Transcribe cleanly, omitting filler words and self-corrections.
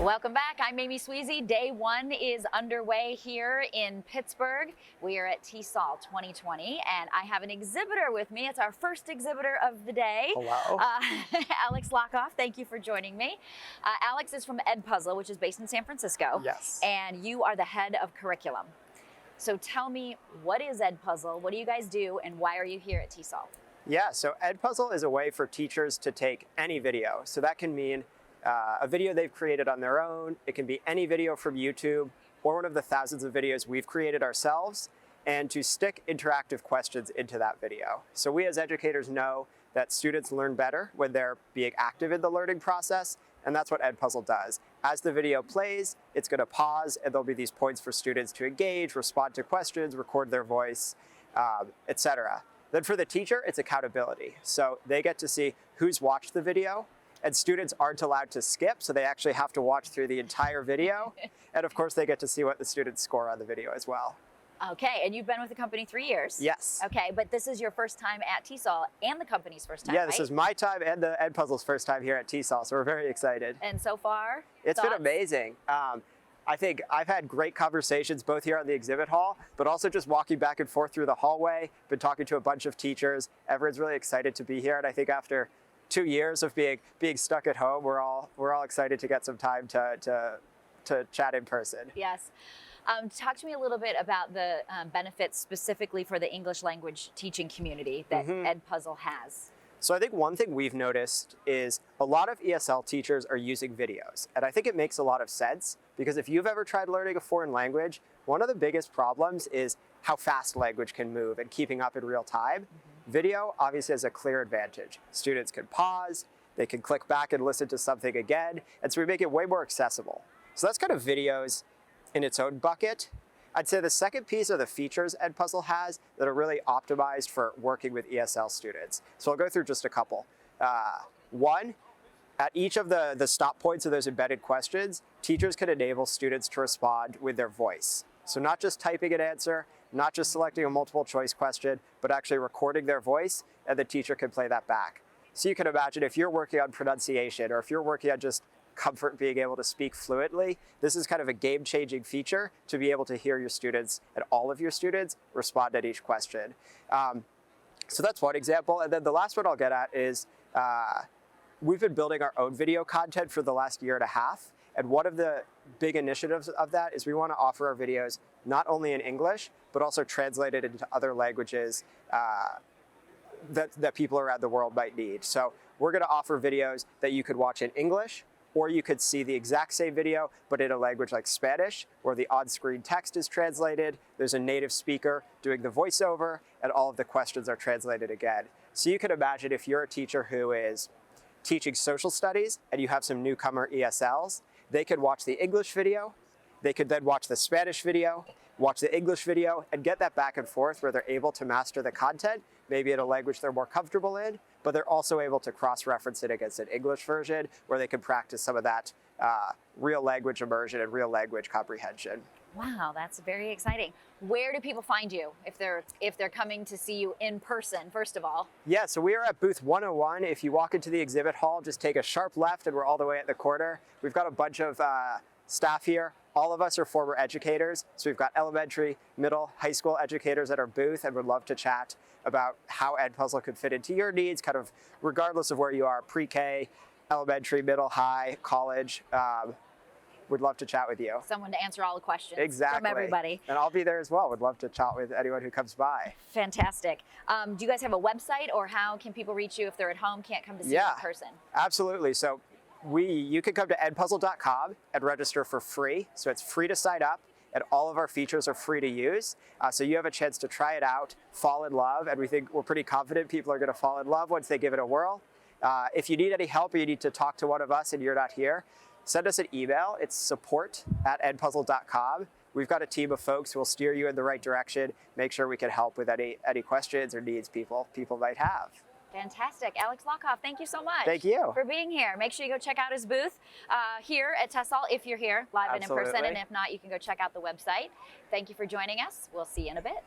Welcome back. I'm Amy Sweezy. Day one is underway here in Pittsburgh. We are at TESOL 2020, and I have an exhibitor with me. It's our first exhibitor of the day. Hello. Alex Lochoff, thank you for joining me. Alex is from Edpuzzle, which is based in San Francisco. Yes. And you are the head of curriculum. So tell me, what is Edpuzzle? What do you guys do, and why are you here at TESOL? Yeah, so Edpuzzle is a way for teachers to take any video. So that can mean a video they've created on their own. It can be any video from YouTube or one of the thousands of videos we've created ourselves, and to stick interactive questions into that video. So we as educators know that students learn better when they're being active in the learning process, and that's what Edpuzzle does. As the video plays, it's going to pause, and there'll be these points for students to engage, respond to questions, record their voice, etc. Then for the teacher, it's accountability. So they get to see who's watched the video, and students aren't allowed to skip, so they actually have to watch through the entire video. And of course, they get to see what the students score on the video as well. Okay, and you've been with the company 3 years. Yes. Okay, but this is your first time at TESOL and the company's first time, Yeah, right? this is my time and the Edpuzzle's first time here at TESOL, so we're very excited. And so far, It's been thoughts? amazing. I think I've had great conversations both here on the exhibit hall, but also just walking back and forth through the hallway, been talking to a bunch of teachers. Everyone's really excited to be here, and I think after 2 years of being stuck at home, we're all excited to get some time to chat in person. Yes. Talk to me a little bit about the benefits specifically for the English language teaching community that Edpuzzle has. So I think one thing we've noticed is a lot of ESL teachers are using videos. And I think it makes a lot of sense, because if you've ever tried learning a foreign language, one of the biggest problems is how fast language can move and keeping up in real time. Video obviously has a clear advantage. Students can pause, they can click back and listen to something again, and so we make it way more accessible. So that's kind of videos in its own bucket. I'd say the second piece are the features Edpuzzle has that are really optimized for working with ESL students. So I'll go through just a couple. One, at each of the stop points of those embedded questions, teachers can enable students to respond with their voice. So not just typing an answer, not just selecting a multiple choice question, but actually recording their voice, and the teacher can play that back. So you can imagine if you're working on pronunciation, or if you're working on just comfort being able to speak fluently, this is kind of a game-changing feature to be able to hear your students, and all of your students, respond at each question. So that's one example. And then the last one I'll get at is we've been building our own video content for the last year and a half. And one of the big initiatives of that is we want to offer our videos not only in English, but also translated into other languages that people around the world might need. So we're going to offer videos that you could watch in English, or you could see the exact same video, but in a language like Spanish, where the on-screen text is translated, there's a native speaker doing the voiceover, and all of the questions are translated again. So you can imagine if you're a teacher who is teaching social studies and you have some newcomer ESLs, they could watch the English video, they could then watch the Spanish video, watch the English video, and get that back and forth where they're able to master the content, maybe in a language they're more comfortable in, but they're also able to cross-reference it against an English version where they can practice some of that real language immersion and real language comprehension. Wow, that's very exciting. Where do people find you if they're coming to see you in person, first of all? Yeah, so we are at booth 101. If you walk into the exhibit hall, just take a sharp left and we're all the way at the corner. We've got a bunch of staff here. All of us are former educators. So we've got elementary, middle, high school educators at our booth, and would love to chat about how Edpuzzle could fit into your needs, kind of regardless of where you are, pre-K, elementary, middle, high, college. Would love to chat with you. Someone to answer all the questions Exactly. from everybody. And I'll be there as well. Would love to chat with anyone who comes by. Fantastic. Do you guys have a website, or how can people reach you if they're at home, can't come to see you in person? Absolutely. So you can come to edpuzzle.com and register for free. So it's free to sign up, and all of our features are free to use. So you have a chance to try it out, fall in love, and we're pretty confident people are going to fall in love once they give it a whirl. If you need any help or you need to talk to one of us and you're not here, send us an email. It's support@edpuzzle.com. We've got a team of folks who will steer you in the right direction, make sure we can help with any questions or needs people might have. Fantastic. Alex Lochoff, thank you so much. Thank you. For being here. Make sure you go check out his booth here at TESOL if you're here live and in person, and if not, you can go check out the website. Thank you for joining us. We'll see you in a bit.